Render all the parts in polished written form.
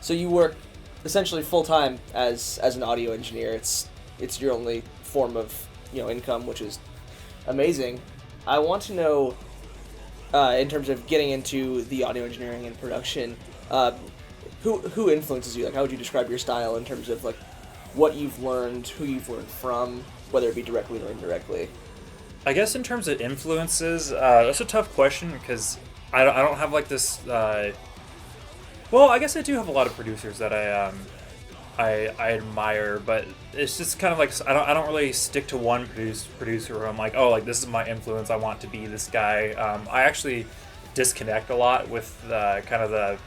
So you work essentially full time as an audio engineer. It's your only form of income, which is amazing. I want to know, in terms of getting into the audio engineering and production, who influences you? Like, how would you describe your style in terms of like what you've learned, who you've learned from, whether it be directly or indirectly? I guess in terms of influences, that's a tough question because I don't have like this. Well, I guess I do have a lot of producers that I admire, but it's just kind of like I don't really stick to one producer where I'm like, oh, like this is my influence. I want to be this guy. I actually disconnect a lot with kind of the,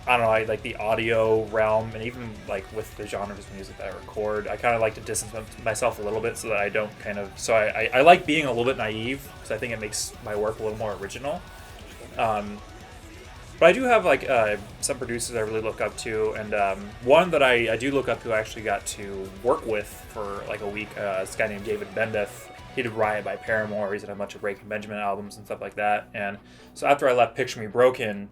I don't know, like the audio realm, and even like with the genres of music that I record, I kind of like to distance myself a little bit so that I don't kind of. So I like being a little bit naive because I think it makes my work a little more original. But I do have like some producers I really look up to, and one that I do look up to I actually got to work with for like a week. This guy named David Bendeth. He did Riot by Paramore. He's done a bunch of Breaking Benjamin albums and stuff like that. And so after I left Picture Me Broken,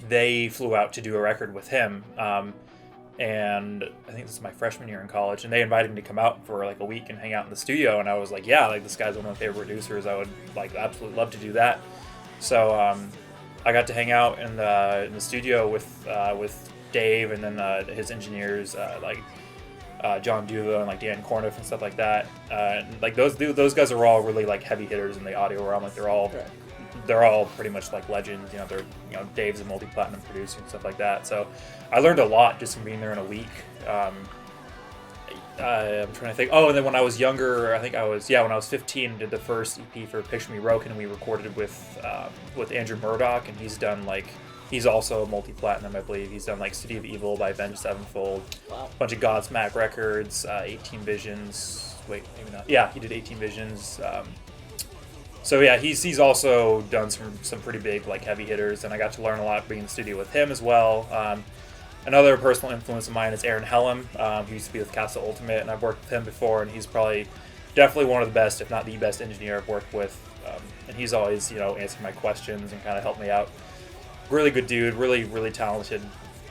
they flew out to do a record with him. And I think this is my freshman year in college, and they invited me to come out for like a week and hang out in the studio. And I was like, yeah, like this guy's one of my favorite producers. I would like absolutely love to do that. So I got to hang out in the studio with Dave and then his engineers like John Duva and like Dan Corniff and stuff like that. And, like those guys are all really like heavy hitters in the audio realm. Like they're all pretty much like legends. Dave's a multi-platinum producer and stuff like that. So I learned a lot just from being there in a week. I'm trying to think. Oh, and then when I was younger, when I was 15, did the first EP for Picture Me Broken, and we recorded with Andrew Murdoch, and he's also a multi-platinum, I believe. He's done like City of Evil by Avenged Sevenfold, Wow. a bunch of Godsmack records, 18 Visions. Wait, maybe not. Yeah, he did 18 Visions. So yeah, he's also done some pretty big like heavy hitters, and I got to learn a lot being in the studio with him as well. Another personal influence of mine is Aaron Hellam, who used to be with Castle Ultimate, and I've worked with him before, and he's definitely one of the best, if not the best engineer I've worked with. And he's always, answered my questions and kind of helped me out. Really good dude, really, really talented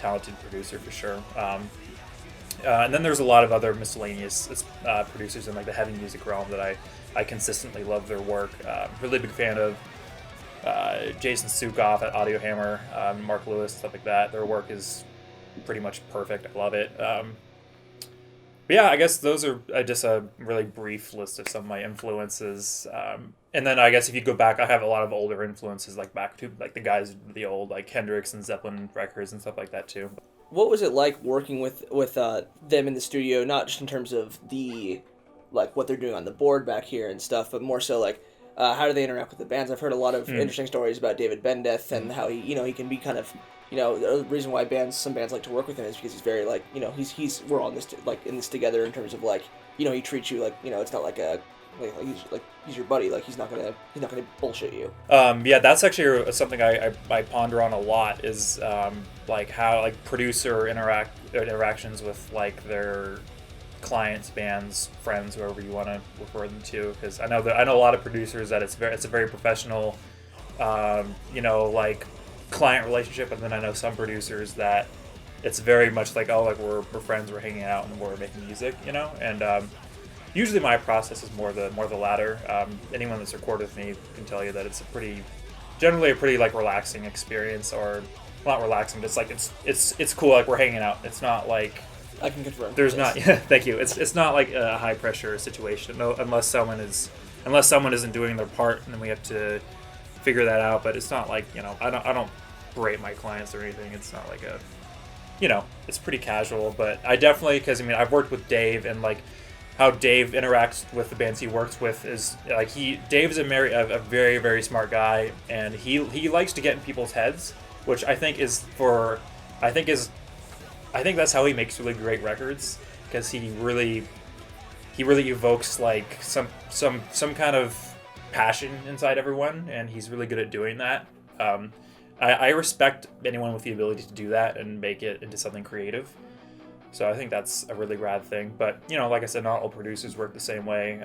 producer for sure. And then there's a lot of other miscellaneous producers in like the heavy music realm that I consistently love their work. Really big fan of Jason Sukoff at Audio Hammer, Mark Lewis, stuff like that. Their work is pretty much perfect. I love it. But yeah, I guess those are just a really brief list of some of my influences. And then I guess if you go back, I have a lot of older influences, like back to like the guys, the old like Hendrix and Zeppelin records and stuff like that too. What was it like working with them in the studio? Not just in terms of the like what they're doing on the board back here and stuff, but more so like how do they interact with the bands? I've heard a lot of interesting stories about David Bendeth and how he can be kind of. The reason why some bands like to work with him is because he's very like, we're on this like in this together in terms of like, he treats you like, it's not like he's your buddy, like he's not gonna bullshit you. Yeah, that's actually something I ponder on a lot is like how like producer interactions with like their clients, bands, friends, whoever you want to refer them to, because I know a lot of producers that it's a very professional, like client relationship, and then I know some producers that it's very much like, oh, like we're friends, we're hanging out, and we're making music, and usually my process is more the latter. Anyone that's recorded with me can tell you that it's generally a pretty like relaxing experience, or not relaxing, but it's like it's cool, like we're hanging out. It's not like I can confirm. There's not. Yeah, thank you. It's not like a high pressure situation. No, unless someone isn't doing their part, and then we have to figure that out. But it's not like I don't berate my clients or anything. It's not like it's pretty casual. But I definitely, because I've worked with Dave, and like how Dave interacts with the bands he works with is like Dave is a very, very smart guy, and he likes to get in people's heads, which I think that's how he makes really great records, because he really evokes like some kind of passion inside everyone, and he's really good at doing that. I respect anyone with the ability to do that and make it into something creative. So I think that's a really rad thing. But like I said, not all producers work the same way.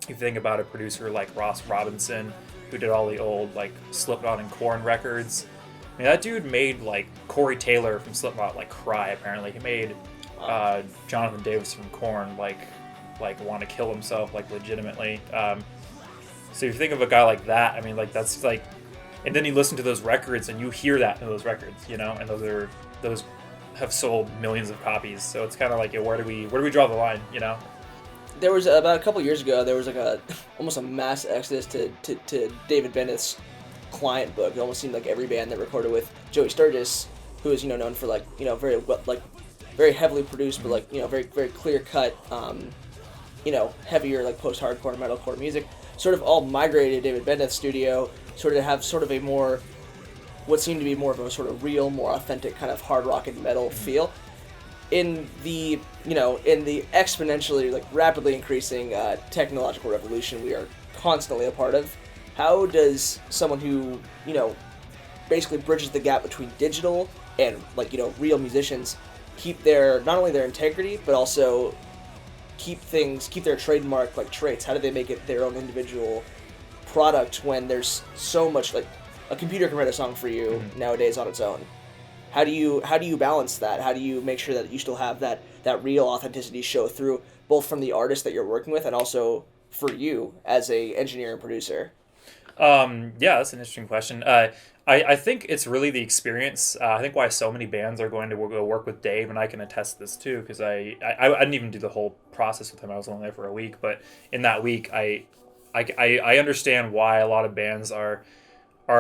If you think about a producer like Ross Robinson, who did all the old like Slipknot and Korn records, that dude made like Corey Taylor from Slipknot like cry. Apparently, he made Jonathan Davis from Korn like want to kill himself like legitimately. So you think of a guy like that, I mean, like that's like, and then you listen to those records and you hear that in those records, you know, and those have sold millions of copies. So it's kind of like, where do we draw the line, you know? There was about a couple years ago, there was like almost a mass exodus to David Bennett's client book. It almost seemed like every band that recorded with Joey Sturgis, who is, you know, known for like, you know, very heavily produced, but like, you know, very very clear cut, you know, heavier like post-hardcore metalcore music, sort of all migrated to David Bennett's studio, sort of have sort of a more, what seemed to be more of a sort of real, more authentic kind of hard rock and metal feel. In the, you know, in the exponentially, like rapidly increasing technological revolution we are constantly a part of, how does someone who, you know, basically bridges the gap between digital and like, you know, real musicians keep their, not only their integrity, but also keep their trademark like traits? How do they make it their own individual product when there's so much, like a computer can write a song for you nowadays on its own? How do you balance that? How do you make sure that you still have that real authenticity show through, both from the artist that you're working with and also for you as a engineer and producer? Yeah, that's an interesting question. I think it's really the experience. I think why so many bands are going to go work with Dave, and I can attest to this too, because I didn't even do the whole process with him. I was only there for a week, but in that week, I understand why a lot of bands are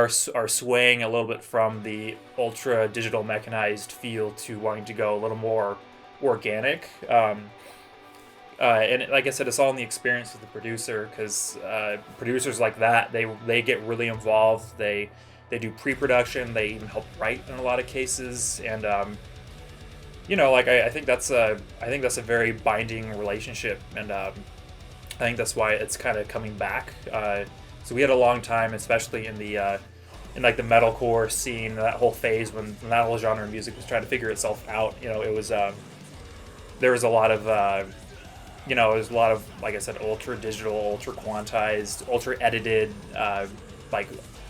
swaying a little bit from the ultra digital mechanized feel to wanting to go a little more organic. And like I said, it's all in the experience of the producer, because producers like that, they get really involved. They do pre-production. They even help write in a lot of cases, and you know, like I think that's a very binding relationship, and I think that's why it's kind of coming back. So we had a long time, especially in the in like the metalcore scene, that whole phase when that whole genre of music was trying to figure itself out. You know, it was there was a lot of you know, there's a lot of, like I said, ultra digital, ultra quantized, ultra edited, like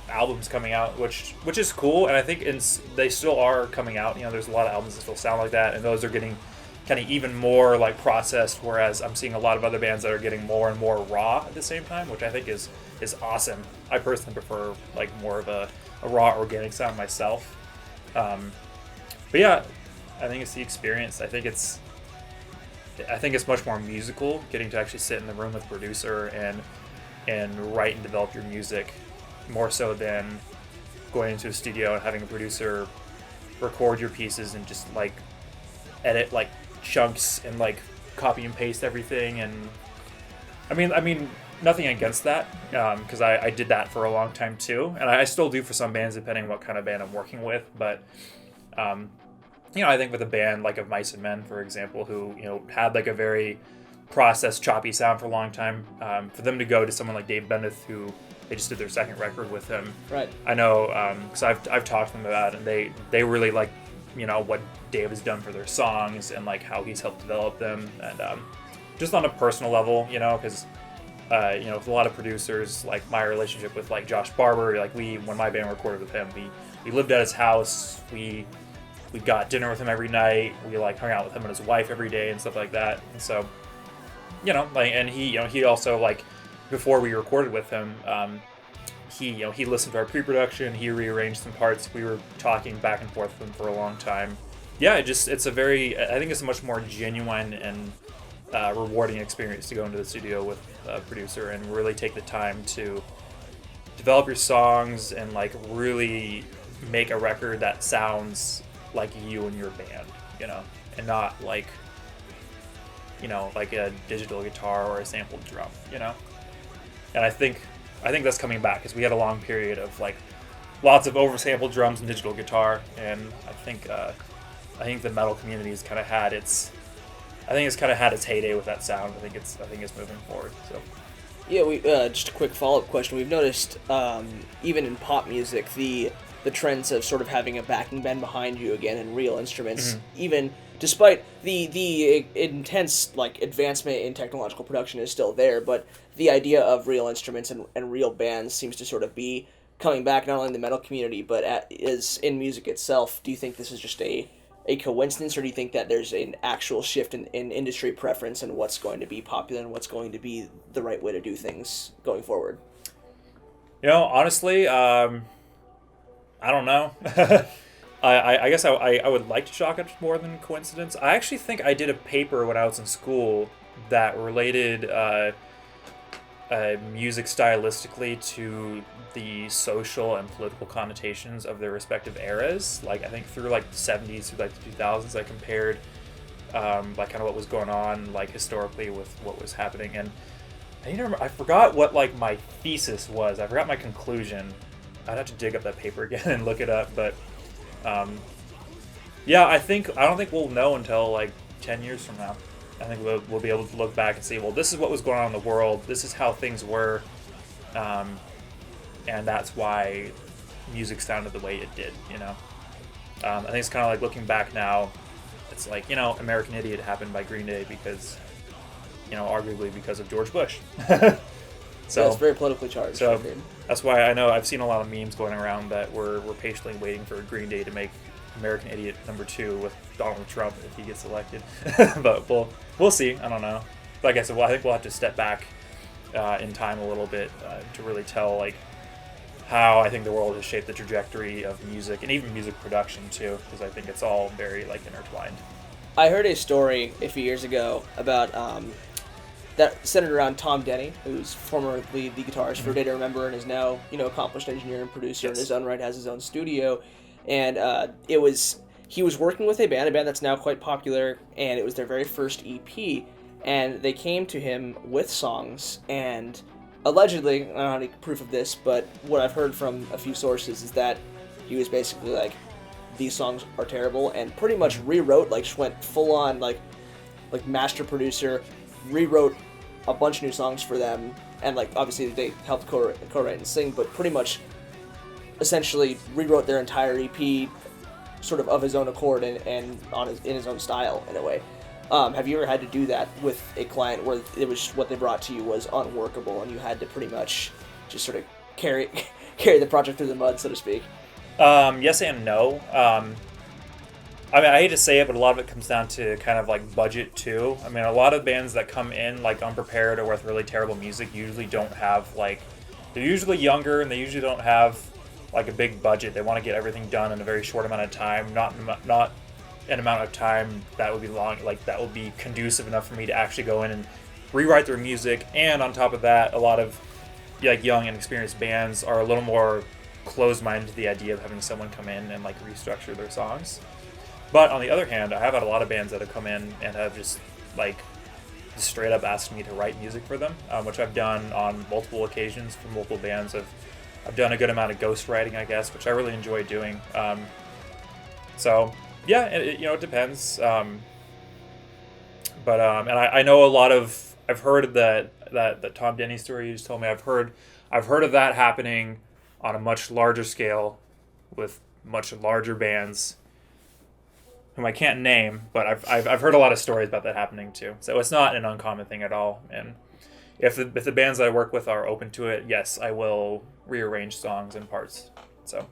albums coming out, which is cool, and I think they still are coming out. You know, there's a lot of albums that still sound like that, and those are getting kind of even more like processed. Whereas I'm seeing a lot of other bands that are getting more and more raw at the same time, which I think is awesome. I personally prefer like more of a raw, organic sound myself. But yeah, I think it's the experience. I think it's much more musical, getting to actually sit in the room with a producer and write and develop your music, more so than going into a studio and having a producer record your pieces and just like edit like chunks and like copy and paste everything. And I mean nothing against that, because I did that for a long time too, and I still do for some bands depending on what kind of band I'm working with. But you know, I think with a band like of Mice and Men, for example, who, you know, had like a very processed, choppy sound for a long time, for them to go to someone like Dave Bennett, who they just did their second record with him. Right. I know, because I've talked to them about it, and they really like, you know, what Dave has done for their songs and like how he's helped develop them, and just on a personal level, you know, because you know, with a lot of producers, like my relationship with like Josh Barber, like when my band recorded with him, we lived at his house, we got dinner with him every night, we like hung out with him and his wife every day and stuff like that. And so, you know, like, and he also, like, before we recorded with him, he listened to our pre-production, he rearranged some parts, we were talking back and forth with him for a long time. Yeah, I think it's a much more genuine and rewarding experience to go into the studio with a producer and really take the time to develop your songs and like really make a record that sounds like you and your band, you know, and not like, you know, like a digital guitar or a sampled drum, you know. And I think that's coming back, because we had a long period of like lots of oversampled drums and digital guitar, and I think the metal community has kind of had its heyday with that sound. I think it's moving forward. So yeah, we just a quick follow-up question. We've noticed even in pop music the trends of sort of having a backing band behind you again and real instruments, even despite the intense like advancement in technological production is still there, but the idea of real instruments and real bands seems to sort of be coming back not only in the metal community but is in music itself. Do you think this is just a coincidence, or do you think that there's an actual shift in industry preference and what's going to be popular and what's going to be the right way to do things going forward? Honestly, I don't know. I guess I would like to chalk it more than coincidence. I actually think I did a paper when I was in school that related music stylistically to the social and political connotations of their respective eras. Like I think through like the 70s through like the 2000s, I compared like kind of what was going on like historically with what was happening. And I forgot what like my thesis was. I forgot my conclusion. I'd have to dig up that paper again and look it up. But yeah, I don't think we'll know until like 10 years from now. I think we'll be able to look back and see, well, this is what was going on in the world. This is how things were. And that's why music sounded the way it did, I think it's kind of like looking back now, it's like, American Idiot happened by Green Day because, arguably because of George Bush. So yeah, it's very politically charged. So that's why I know I've seen a lot of memes going around that we're patiently waiting for Green Day to make American Idiot #2 with Donald Trump if he gets elected. But we'll see. I don't know. Like I said, I think we'll have to step back in time a little bit to really tell like how I think the world has shaped the trajectory of music and even music production too, because I think it's all very like intertwined. I heard a story a few years ago about that centered around Tom Denny, who's formerly the guitarist for Day to Remember and is now accomplished engineer and producer in his own right, has his own studio, and he was working with a band that's now quite popular, and it was their very first EP, and they came to him with songs, and allegedly, I don't have any proof of this, but what I've heard from a few sources is that he was basically like, these songs are terrible, and pretty much rewrote, like just went full on like master producer, rewrote a bunch of new songs for them, and like obviously they helped co-write and sing, but pretty much essentially rewrote their entire EP sort of his own accord and in his own style in a way. Have you ever had to do that with a client where it was what they brought to you was unworkable and you had to pretty much just sort of carry the project through the mud, so to speak? Yes and no. I mean, I hate to say it, but a lot of it comes down to kind of like budget too. I mean, a lot of bands that come in like unprepared or with really terrible music usually don't have like, they're usually younger and they usually don't have like a big budget. They want to get everything done in a very short amount of time, not an amount of time that would be long, like that would be conducive enough for me to actually go in and rewrite their music. And on top of that, a lot of like young and experienced bands are a little more closed-minded to the idea of having someone come in and like restructure their songs. But on the other hand, I have had a lot of bands that have come in and have just like straight up asked me to write music for them, which I've done on multiple occasions for multiple bands. I've done a good amount of ghostwriting, I guess, which I really enjoy doing. So yeah, it depends. And I know a lot of, I've heard that Tom Denny story you just told me. I've heard of that happening on a much larger scale with much larger bands whom I can't name, but I've heard a lot of stories about that happening too. So it's not an uncommon thing at all. And if the bands that I work with are open to it, yes, I will rearrange songs and parts. So.